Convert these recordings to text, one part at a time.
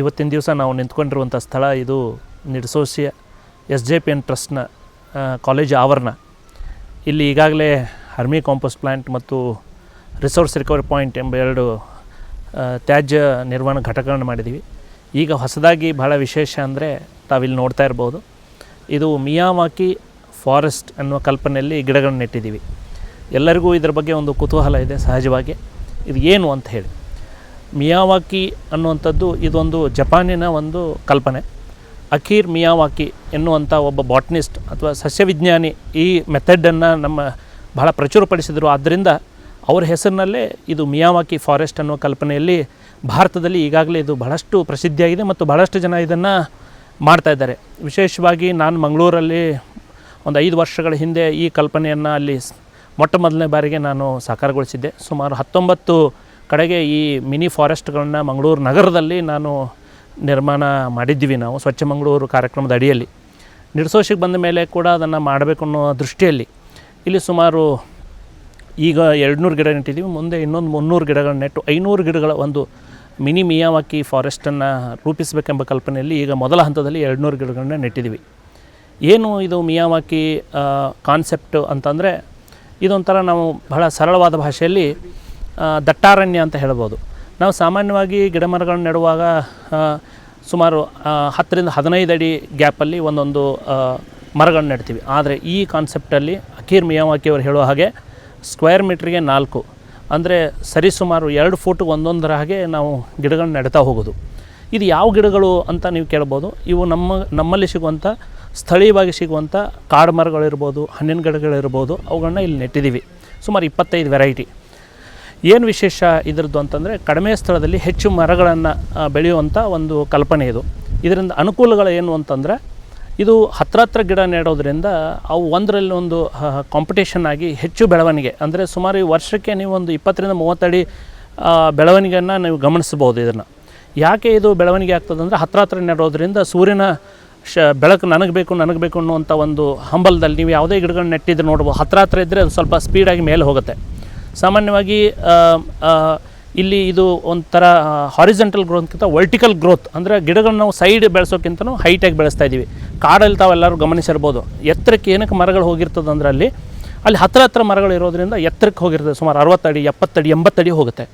ಇವತ್ತಿನ ದಿವಸ ನಾವು ನಿಂತ್ಕೊಂಡಿರುವಂಥ ಸ್ಥಳ ಇದು ನಿಡಸೋಶಿಯ SJPN ಟ್ರಸ್ಟ್ನ ಕಾಲೇಜ್ ಆವರಣ. ಇಲ್ಲಿ ಈಗಾಗಲೇ ಹರ್ಮಿ ಕಾಂಪೋಸ್ಟ್ ಪ್ಲ್ಯಾಂಟ್ ಮತ್ತು ರಿಸೋರ್ಸ್ ರಿಕವರಿ ಪಾಯಿಂಟ್ ಎಂಬ 2 ತ್ಯಾಜ್ಯ ನಿರ್ವಹಣಾ ಘಟಕಗಳನ್ನು ಮಾಡಿದ್ದೀವಿ. ಈಗ ಹೊಸದಾಗಿ ಭಾಳ ವಿಶೇಷ ಅಂದರೆ ತಾವಿಲ್ಲಿ ನೋಡ್ತಾ ಇರ್ಬೋದು, ಇದು ಮಿಯಾವಾಕಿ ಫಾರೆಸ್ಟ್ ಅನ್ನುವ ಕಲ್ಪನೆಯಲ್ಲಿ ಗಿಡಗಳನ್ನು ನೆಟ್ಟಿದ್ದೀವಿ. ಎಲ್ಲರಿಗೂ ಇದರ ಬಗ್ಗೆ ಒಂದು ಕುತೂಹಲ ಇದೆ ಸಹಜವಾಗಿ, ಇದು ಏನು ಅಂತ ಹೇಳಿ. ಮಿಯಾವಾಕಿ ಅನ್ನುವಂಥದ್ದು ಇದೊಂದು ಜಪಾನಿನ ಒಂದು ಕಲ್ಪನೆ. ಅಕೀರ್ ಮಿಯಾವಾಕಿ ಎನ್ನುವಂಥ ಒಬ್ಬ ಬಾಟ್ನಿಸ್ಟ್ ಅಥವಾ ಸಸ್ಯವಿಜ್ಞಾನಿ ಈ ಮೆಥಡನ್ನು ನಮ್ಮ ಬಹಳ ಪ್ರಚುರಪಡಿಸಿದರು. ಆದ್ದರಿಂದ ಅವರ ಹೆಸರಿನಲ್ಲೇ ಇದು ಮಿಯಾವಾಕಿ ಫಾರೆಸ್ಟ್ ಅನ್ನುವ ಕಲ್ಪನೆಯಲ್ಲಿ ಭಾರತದಲ್ಲಿ ಈಗಾಗಲೇ ಇದು ಬಹಳಷ್ಟು ಪ್ರಸಿದ್ಧಿಯಾಗಿದೆ ಮತ್ತು ಬಹಳಷ್ಟು ಜನ ಇದನ್ನು ಮಾಡ್ತಾಯಿದ್ದಾರೆ. ವಿಶೇಷವಾಗಿ ನಾನು ಮಂಗಳೂರಲ್ಲಿ ಒಂದು 5 ವರ್ಷಗಳ ಹಿಂದೆ ಈ ಕಲ್ಪನೆಯನ್ನು ಅಲ್ಲಿ ಮೊಟ್ಟ ಮೊದಲನೇ ಬಾರಿಗೆ ನಾನು ಸಾಕಾರಗೊಳಿಸಿದ್ದೆ. ಸುಮಾರು 19 ಕಡೆಗೆ ಈ ಮಿನಿ ಫಾರೆಸ್ಟ್ಗಳನ್ನು ಮಂಗಳೂರು ನಗರದಲ್ಲಿ ನಾನು ನಿರ್ಮಾಣ ಮಾಡಿದ್ದೀವಿ. ನಾವು ಸ್ವಚ್ಛ ಮಂಗಳೂರು ಕಾರ್ಯಕ್ರಮದ ಅಡಿಯಲ್ಲಿ ನಿಡಸೋಶಿಗೆ ಬಂದ ಮೇಲೆ ಕೂಡ ಅದನ್ನು ಮಾಡಬೇಕು ಅನ್ನೋ ದೃಷ್ಟಿಯಲ್ಲಿ ಇಲ್ಲಿ ಸುಮಾರು ಈಗ 200 ಗಿಡ ನೆಟ್ಟಿದ್ದೀವಿ. ಮುಂದೆ ಇನ್ನೊಂದು 300 ಗಿಡಗಳನ್ನ ನೆಟ್ಟು 500 ಗಿಡಗಳ ಒಂದು ಮಿನಿ ಮಿಯಾವಾಕಿ ಫಾರೆಸ್ಟನ್ನು ರೂಪಿಸಬೇಕೆಂಬ ಕಲ್ಪನೆಯಲ್ಲಿ ಈಗ ಮೊದಲ ಹಂತದಲ್ಲಿ 200 ಗಿಡಗಳನ್ನ ನೆಟ್ಟಿದ್ದೀವಿ. ಏನು ಇದು ಮಿಯಾವಾಕಿ ಕಾನ್ಸೆಪ್ಟು ಅಂತಂದರೆ, ಇದೊಂಥರ ನಾವು ಬಹಳ ಸರಳವಾದ ಭಾಷೆಯಲ್ಲಿ ದಟ್ಟಾರಣ್ಯ ಅಂತ ಹೇಳ್ಬೋದು. ನಾವು ಸಾಮಾನ್ಯವಾಗಿ ಗಿಡ ಮರಗಳನ್ನ ನೆಡುವಾಗ ಸುಮಾರು 10 ರಿಂದ 15 ಅಡಿ ಗ್ಯಾಪಲ್ಲಿ ಒಂದೊಂದು ಮರಗಳನ್ನ ನೆಡ್ತೀವಿ. ಆದರೆ ಈ ಕಾನ್ಸೆಪ್ಟಲ್ಲಿ ಅಕೀರ್ ಮಿಯಾವಾಕಿ ಅವರು ಹೇಳುವ ಹಾಗೆ ಸ್ಕ್ವೇರ್ ಮೀಟ್ರಿಗೆ 4 ಅಂದರೆ ಸರಿಸುಮಾರು 2 ಫೂಟಿಗೆ ಒಂದೊಂದರ ಹಾಗೆ ನಾವು ಗಿಡಗಳನ್ನ ನೆಡ್ತಾ ಹೋಗೋದು. ಇದು ಯಾವ ಗಿಡಗಳು ಅಂತ ನೀವು ಕೇಳ್ಬೋದು. ಇವು ನಮ್ಮಲ್ಲಿ ಸಿಗುವಂಥ ಸ್ಥಳೀಯವಾಗಿ ಸಿಗುವಂಥ ಕಾಡು ಮರಗಳಿರ್ಬೋದು, ಹಣ್ಣಿನ ಗಿಡಗಳಿರ್ಬೋದು, ಅವುಗಳನ್ನ ಇಲ್ಲಿ ನೆಟ್ಟಿದ್ದೀವಿ. ಸುಮಾರು 25 ವೆರೈಟಿ. ಏನು ವಿಶೇಷ ಇದರದ್ದು ಅಂತಂದರೆ, ಕಡಿಮೆ ಸ್ಥಳದಲ್ಲಿ ಹೆಚ್ಚು ಮರಗಳನ್ನು ಬೆಳೆಯುವಂಥ ಒಂದು ಕಲ್ಪನೆ ಇದು. ಇದರಿಂದ ಅನುಕೂಲಗಳು ಏನು ಅಂತಂದರೆ, ಇದು ಹತ್ರ ಗಿಡ ನೆಡೋದ್ರಿಂದ ಅವು ಒಂದರಲ್ಲಿ ಒಂದು ಕಾಂಪಿಟೇಷನ್ ಆಗಿ ಹೆಚ್ಚು ಬೆಳವಣಿಗೆ, ಅಂದರೆ ಸುಮಾರು ಈ ವರ್ಷಕ್ಕೆ ನೀವು ಒಂದು 20 ರಿಂದ 30 ಅಡಿ ಬೆಳವಣಿಗೆಯನ್ನು ನೀವು ಗಮನಿಸ್ಬೋದು. ಇದನ್ನು ಯಾಕೆ ಇದು ಬೆಳವಣಿಗೆ ಆಗ್ತದೆ ಅಂದರೆ, ಹತ್ರ ನೆಡೋದ್ರಿಂದ ಸೂರ್ಯನ ಬೆಳಕು ನನಗೆ ಬೇಕು ಅನ್ನುವಂಥ ಒಂದು ಹಂಬಲದಲ್ಲಿ ನೀವು ಯಾವುದೇ ಗಿಡಗಳನ್ನ ನೆಟ್ಟಿದ್ರೆ ನೋಡ್ಬೋದು. ಹತ್ರ ಇದ್ದರೆ ಅದು ಸ್ವಲ್ಪ ಸ್ಪೀಡಾಗಿ ಮೇಲೆ ಹೋಗುತ್ತೆ. ಸಾಮಾನ್ಯವಾಗಿ ಇಲ್ಲಿ ಇದು ಒಂಥರ ಹಾರಿಜೆಂಟಲ್ ಗ್ರೋತ್ಗಿಂತ ವರ್ಟಿಕಲ್ ಗ್ರೋತ್, ಅಂದರೆ ಗಿಡಗಳನ್ನ ನಾವು ಸೈಡ್ ಬೆಳೆಸೋಕ್ಕಿಂತನೂ ಹೈಟಾಗಿ ಬೆಳೆಸ್ತಾ ಇದ್ದೀವಿ. ಕಾಡಲ್ಲಿ ತಾವೆಲ್ಲರೂ ಗಮನಿಸಿರ್ಬೋದು, ಎತ್ತರಕ್ಕೆ ಏನಕ್ಕೆ ಮರಗಳು ಹೋಗಿರ್ತದೆ ಅಂದರೆ ಅಲ್ಲಿ ಹತ್ರ ಮರಗಳು ಇರೋದ್ರಿಂದ ಎತ್ತರಕ್ಕೆ ಹೋಗಿರ್ತದೆ. ಸುಮಾರು 60 ಅಡಿ 70 ಅಡಿ 80 ಅಡಿ ಹೋಗುತ್ತೆ.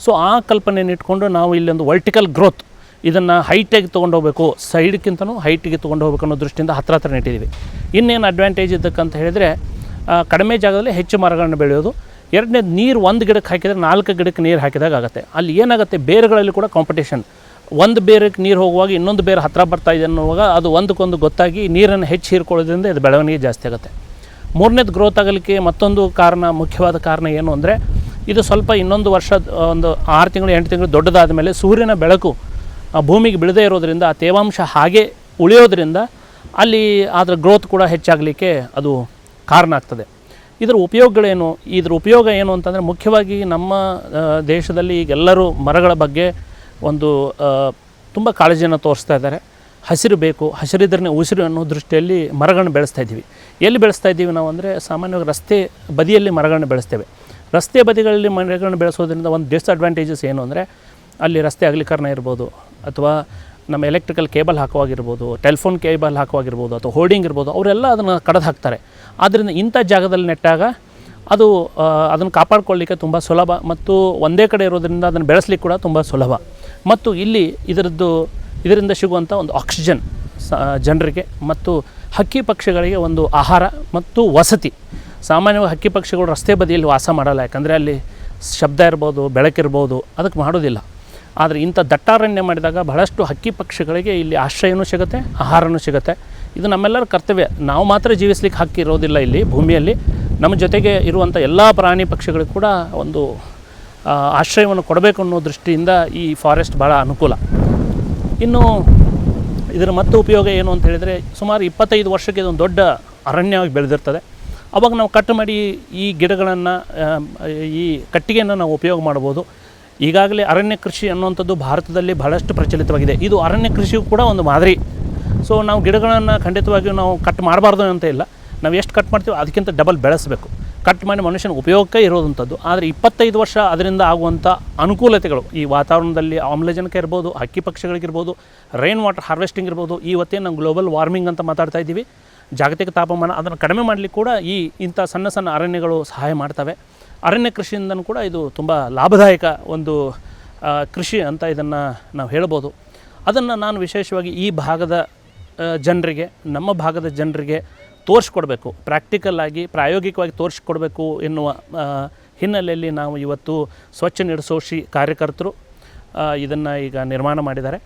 ಸೊ ಆ ಕಲ್ಪನೆಯನ್ನು ಇಟ್ಕೊಂಡು ನಾವು ಇಲ್ಲೊಂದು ವರ್ಟಿಕಲ್ ಗ್ರೋತ್, ಇದನ್ನು ಹೈಟಾಗಿ ತೊಗೊಂಡು ಹೋಗಬೇಕು, ಸೈಡ್ಗಿಂತನೂ ಹೈಟಿಗೆ ತೊಗೊಂಡು ಹೋಗ್ಬೇಕು ಅನ್ನೋ ದೃಷ್ಟಿಯಿಂದ ಹತ್ರ ನೆಟ್ಟಿದ್ದೀವಿ. ಇನ್ನೇನು ಅಡ್ವಾಂಟೇಜ್ ಇದ್ದಕ್ಕಂತ ಹೇಳಿದರೆ, ಕಡಿಮೆ ಜಾಗದಲ್ಲಿ ಹೆಚ್ಚು ಮರಗಳನ್ನು ಬೆಳೆಯೋದು. ಎರಡನೇದು, ನೀರು ಒಂದು ಗಿಡಕ್ಕೆ ಹಾಕಿದರೆ 4 ಗಿಡಕ್ಕೆ ನೀರು ಹಾಕಿದಾಗ ಆಗುತ್ತೆ. ಅಲ್ಲಿ ಏನಾಗುತ್ತೆ, ಬೇರುಗಳಲ್ಲಿ ಕೂಡ ಕಾಂಪಿಟೇಷನ್. ಒಂದು ಬೇರಿಗೆ ನೀರು ಹೋಗುವಾಗ ಇನ್ನೊಂದು ಬೇರೆ ಹತ್ತಿರ ಬರ್ತಾ ಇದೆ ಅನ್ನುವಾಗ ಅದು ಒಂದಕ್ಕೊಂದು ಗೊತ್ತಾಗಿ ನೀರನ್ನು ಹೆಚ್ಚು ಹೀರ್ಕೊಳ್ಳೋದ್ರಿಂದ ಇದು ಬೆಳವಣಿಗೆ ಜಾಸ್ತಿ ಆಗುತ್ತೆ. ಮೂರನೇದು, ಗ್ರೋತ್ ಆಗಲಿಕ್ಕೆ ಮತ್ತೊಂದು ಮುಖ್ಯವಾದ ಕಾರಣ ಏನು ಅಂದರೆ, ಇದು ಸ್ವಲ್ಪ ಇನ್ನೊಂದು ವರ್ಷ, ಒಂದು 6 ತಿಂಗಳು 8 ತಿಂಗಳು ದೊಡ್ಡದಾದ ಮೇಲೆ ಸೂರ್ಯನ ಬೆಳಕು ಭೂಮಿಗೆ ಬೀಳದೇ ಇರೋದ್ರಿಂದ ಆ ತೇವಾಂಶ ಹಾಗೆ ಉಳಿಯೋದ್ರಿಂದ ಅಲ್ಲಿ ಅದರ ಗ್ರೋತ್ ಕೂಡ ಹೆಚ್ಚಾಗಲಿಕ್ಕೆ ಅದು ಕಾರಣ ಆಗ್ತದೆ. ಇದರ ಉಪಯೋಗಗಳೇನು? ಇದ್ರ ಉಪಯೋಗ ಏನು ಅಂತಂದರೆ, ಮುಖ್ಯವಾಗಿ ನಮ್ಮ ದೇಶದಲ್ಲಿ ಈಗೆಲ್ಲರೂ ಮರಗಳ ಬಗ್ಗೆ ಒಂದು ತುಂಬ ಕಾಳಜಿಯನ್ನು ತೋರಿಸ್ತಾ ಇದ್ದಾರೆ. ಹಸಿರು ಬೇಕು, ಹಸಿರಿದ್ರೇ ಉಸಿರು ಅನ್ನೋ ದೃಷ್ಟಿಯಲ್ಲಿ ಮರಗಳನ್ನ ಬೆಳೆಸ್ತಾ ಇದ್ದೀವಿ. ಎಲ್ಲಿ ಬೆಳೆಸ್ತಾ ಇದ್ದೀವಿ ನಾವು ಅಂದರೆ, ಸಾಮಾನ್ಯವಾಗಿ ರಸ್ತೆ ಬದಿಯಲ್ಲಿ ಮರಗಳನ್ನ ಬೆಳೆಸ್ತೇವೆ. ರಸ್ತೆ ಬದಿಗಳಲ್ಲಿ ಮರಗಳನ್ನ ಬೆಳೆಸೋದ್ರಿಂದ ಒಂದು ಡಿಸ್ಅಡ್ವಾಂಟೇಜಸ್ ಏನು ಅಂದರೆ, ಅಲ್ಲಿ ರಸ್ತೆ ಅಗಲೀಕರಣ ಇರ್ಬೋದು, ಅಥವಾ ನಮ್ಮ ಎಲೆಕ್ಟ್ರಿಕಲ್ ಕೇಬಲ್ ಹಾಕುವಾಗಿರ್ಬೋದು, ಟೆಲಿಫೋನ್ ಕೇಬಲ್ ಹಾಕುವಾಗಿರ್ಬೋದು, ಅಥವಾ ಹೋರ್ಡಿಂಗ್ ಇರ್ಬೋದು, ಅವರೆಲ್ಲ ಅದನ್ನು ಕಡಿದು ಹಾಕ್ತಾರೆ. ಆದ್ದರಿಂದ ಇಂಥ ಜಾಗದಲ್ಲಿ ನೆಟ್ಟಾಗ ಅದು ಅದನ್ನು ಕಾಪಾಡಿಕೊಳ್ಳಿಕ್ಕೆ ತುಂಬ ಸುಲಭ, ಮತ್ತು ಒಂದೇ ಕಡೆ ಇರೋದರಿಂದ ಅದನ್ನು ಬೆಳೆಸಲಿಕ್ಕೆ ಕೂಡ ತುಂಬ ಸುಲಭ. ಮತ್ತು ಇಲ್ಲಿ ಇದರಿಂದ ಸಿಗುವಂಥ ಒಂದು ಆಕ್ಸಿಜನ್ ಜನರಿಗೆ ಮತ್ತು ಹಕ್ಕಿ ಪಕ್ಷಿಗಳಿಗೆ ಒಂದು ಆಹಾರ ಮತ್ತು ವಸತಿ. ಸಾಮಾನ್ಯವಾಗಿ ಹಕ್ಕಿ ಪಕ್ಷಿಗಳು ರಸ್ತೆ ಬದಿಯಲ್ಲಿ ವಾಸ ಮಾಡಲ್ಲ, ಯಾಕಂದರೆ ಅಲ್ಲಿ ಶಬ್ದ ಇರ್ಬೋದು, ಬೆಳಕಿರ್ಬೋದು, ಅದಕ್ಕೆ ಮಾಡೋದಿಲ್ಲ. ಆದರೆ ಇಂಥ ದಟ್ಟಾರಣ್ಯ ಮಾಡಿದಾಗ ಬಹಳಷ್ಟು ಹಕ್ಕಿ ಪಕ್ಷಿಗಳಿಗೆ ಇಲ್ಲಿ ಆಶ್ರಯನೂ ಸಿಗುತ್ತೆ, ಆಹಾರನೂ ಸಿಗುತ್ತೆ. ಇದು ನಮ್ಮೆಲ್ಲರ ಕರ್ತವ್ಯ. ನಾವು ಮಾತ್ರ ಜೀವಿಸ್ಲಿಕ್ಕೆ ಹಕ್ಕಿ ಇರೋದಿಲ್ಲ ಇಲ್ಲಿ ಭೂಮಿಯಲ್ಲಿ, ನಮ್ಮ ಜೊತೆಗೆ ಇರುವಂಥ ಎಲ್ಲ ಪ್ರಾಣಿ ಪಕ್ಷಿಗಳಿಗೂ ಕೂಡ ಒಂದು ಆಶ್ರಯವನ್ನು ಕೊಡಬೇಕು ಅನ್ನೋ ದೃಷ್ಟಿಯಿಂದ ಈ ಫಾರೆಸ್ಟ್ ಭಾಳ ಅನುಕೂಲ. ಇನ್ನು ಇದರ ಮತ್ತೆ ಉಪಯೋಗ ಏನು ಅಂತ ಹೇಳಿದರೆ, ಸುಮಾರು 25 ವರ್ಷಕ್ಕೆ ಇದೊಂದು ದೊಡ್ಡ ಅರಣ್ಯವಾಗಿ ಬೆಳೆದಿರ್ತದೆ. ಅವಾಗ ನಾವು ಕಟ್ ಮಾಡಿ ಈ ಗಿಡಗಳನ್ನು, ಈ ಕಟ್ಟಿಗೆಯನ್ನು ನಾವು ಉಪಯೋಗ ಮಾಡ್ಬೋದು. ಈಗಾಗಲೇ ಅರಣ್ಯ ಕೃಷಿ ಅನ್ನುವಂಥದ್ದು ಭಾರತದಲ್ಲಿ ಬಹಳಷ್ಟು ಪ್ರಚಲಿತವಾಗಿದೆ. ಇದು ಅರಣ್ಯ ಕೃಷಿಯೂ ಕೂಡ ಒಂದು ಮಾದರಿ. ಸೊ ನಾವು ಗಿಡಗಳನ್ನು ಖಂಡಿತವಾಗಿಯೂ ನಾವು ಕಟ್ ಮಾಡಬಾರ್ದು ಅಂತ ಇಲ್ಲ, ನಾವು ಎಷ್ಟು ಕಟ್ ಮಾಡ್ತೀವೋ ಅದಕ್ಕಿಂತ ಡಬಲ್ ಬೆಳೆಸಬೇಕು. ಕಟ್ ಮಾಡಿ ಮನುಷ್ಯನ ಉಪಯೋಗಕ್ಕೆ ಇರೋದಂಥದ್ದು. ಆದರೆ 25 ವರ್ಷ ಅದರಿಂದ ಆಗುವಂಥ ಅನುಕೂಲತೆಗಳು ಈ ವಾತಾವರಣದಲ್ಲಿ ಆಮ್ಲಜನಕ ಇರ್ಬೋದು, ಹಕ್ಕಿ ಪಕ್ಷಿಗಳಿಗಿರ್ಬೋದು, ರೈನ್ ವಾಟರ್ ಹಾರ್ವೆಸ್ಟಿಂಗ್ ಇರ್ಬೋದು. ಇವತ್ತೇನು ನಾವು ಗ್ಲೋಬಲ್ ವಾರ್ಮಿಂಗ್ ಅಂತ ಮಾತಾಡ್ತಾ ಇದ್ದೀವಿ, ಜಾಗತಿಕ ತಾಪಮಾನ, ಅದನ್ನು ಕಡಿಮೆ ಮಾಡಲಿಕ್ಕೆ ಕೂಡ ಇಂಥ ಸಣ್ಣ ಸಣ್ಣ ಅರಣ್ಯಗಳು ಸಹಾಯ ಮಾಡ್ತವೆ. ಅರಣ್ಯ ಕೃಷಿಯಿಂದನೂ ಕೂಡ ಇದು ತುಂಬ ಲಾಭದಾಯಕ ಒಂದು ಕೃಷಿ ಅಂತ ಇದನ್ನು ನಾವು ಹೇಳ್ಬೋದು. ಅದನ್ನು ನಾನು ವಿಶೇಷವಾಗಿ ಈ ಭಾಗದ ಜನರಿಗೆ, ನಮ್ಮ ಭಾಗದ ಜನರಿಗೆ ತೋರಿಸ್ಕೊಡ್ಬೇಕು, ಪ್ರಾಕ್ಟಿಕಲ್ಲಾಗಿ ಪ್ರಾಯೋಗಿಕವಾಗಿ ತೋರಿಸ್ಕೊಡ್ಬೇಕು ಎನ್ನುವ ಹಿನ್ನೆಲೆಯಲ್ಲಿ ನಾವು ಇವತ್ತು ಸ್ವಚ್ಛ ನಿರ್ಸೋಷಿ ಕಾರ್ಯಕರ್ತರು ಇದನ್ನು ಈಗ ನಿರ್ಮಾಣ ಮಾಡಿದ್ದಾರೆ.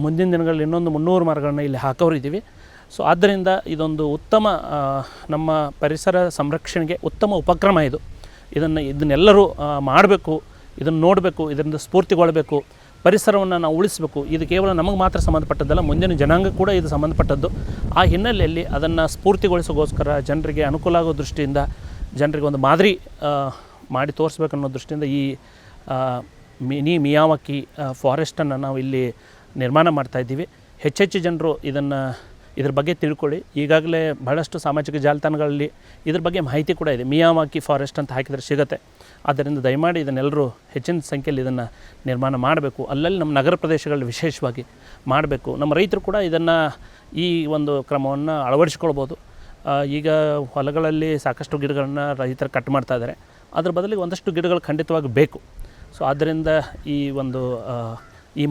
ಮುಂದಿನ ದಿನಗಳಲ್ಲಿ ಇನ್ನೊಂದು 300 ಮರಗಳನ್ನ ಇಲ್ಲಿ ಹಾಕೋರಿದ್ದೀವಿ. ಸೊ ಆದ್ದರಿಂದ ಇದೊಂದು ಉತ್ತಮ ನಮ್ಮ ಪರಿಸರ ಸಂರಕ್ಷಣೆಗೆ ಉತ್ತಮ ಉಪಕ್ರಮ ಇದು. ಇದನ್ನೆಲ್ಲರೂ ಮಾಡಬೇಕು, ಇದನ್ನು ನೋಡಬೇಕು, ಇದರಿಂದ ಸ್ಫೂರ್ತಿಗೊಳ್ಳಬೇಕು, ಪರಿಸರವನ್ನು ನಾವು ಉಳಿಸಬೇಕು. ಇದು ಕೇವಲ ನಮಗೆ ಮಾತ್ರ ಸಂಬಂಧಪಟ್ಟದ್ದಲ್ಲ, ಮುಂದಿನ ಜನಾಂಗ ಕೂಡ ಇದು ಸಂಬಂಧಪಟ್ಟದ್ದು. ಆ ಹಿನ್ನೆಲೆಯಲ್ಲಿ ಅದನ್ನು ಸ್ಫೂರ್ತಿಗೊಳಿಸೋಗೋಸ್ಕರ ಜನರಿಗೆ ಅನುಕೂಲ ಆಗೋ ದೃಷ್ಟಿಯಿಂದ, ಜನರಿಗೆ ಒಂದು ಮಾದರಿ ಮಾಡಿ ತೋರಿಸ್ಬೇಕನ್ನೋ ದೃಷ್ಟಿಯಿಂದ ಈ ಮಿನಿ ಮಿಯಾವಾಕಿ ಫಾರೆಸ್ಟನ್ನು ನಾವು ಇಲ್ಲಿ ನಿರ್ಮಾಣ ಮಾಡ್ತಾಯಿದ್ದೀವಿ. ಹೆಚ್ಚೆಚ್ಚು ಜನರು ಇದ್ರ ಬಗ್ಗೆ ತಿಳ್ಕೊಳ್ಳಿ. ಈಗಾಗಲೇ ಬಹಳಷ್ಟು ಸಾಮಾಜಿಕ ಜಾಲತಾಣಗಳಲ್ಲಿ ಇದ್ರ ಬಗ್ಗೆ ಮಾಹಿತಿ ಕೂಡ ಇದೆ. ಮಿಯಾವಾಕಿ ಫಾರೆಸ್ಟ್ ಅಂತ ಹಾಕಿದರೆ ಸಿಗುತ್ತೆ. ಆದ್ದರಿಂದ ದಯಮಾಡಿ ಇದನ್ನೆಲ್ಲರೂ ಹೆಚ್ಚಿನ ಸಂಖ್ಯೆಯಲ್ಲಿ ಇದನ್ನು ನಿರ್ಮಾಣ ಮಾಡಬೇಕು. ಅಲ್ಲಲ್ಲಿ ನಮ್ಮ ನಗರ ಪ್ರದೇಶಗಳಲ್ಲಿ ವಿಶೇಷವಾಗಿ ಮಾಡಬೇಕು. ನಮ್ಮ ರೈತರು ಕೂಡ ಈ ಒಂದು ಕ್ರಮವನ್ನು ಅಳವಡಿಸ್ಕೊಳ್ಬೋದು. ಈಗ ಹೊಲಗಳಲ್ಲಿ ಸಾಕಷ್ಟು ಗಿಡಗಳನ್ನು ರೈತರು ಕಟ್ ಮಾಡ್ತಾ ಇದ್ದಾರೆ. ಅದ್ರ ಬದಲಿಗೆ ಒಂದಷ್ಟು ಗಿಡಗಳು ಖಂಡಿತವಾಗಿ ಬೇಕು. ಸೊ ಆದ್ದರಿಂದ ಈ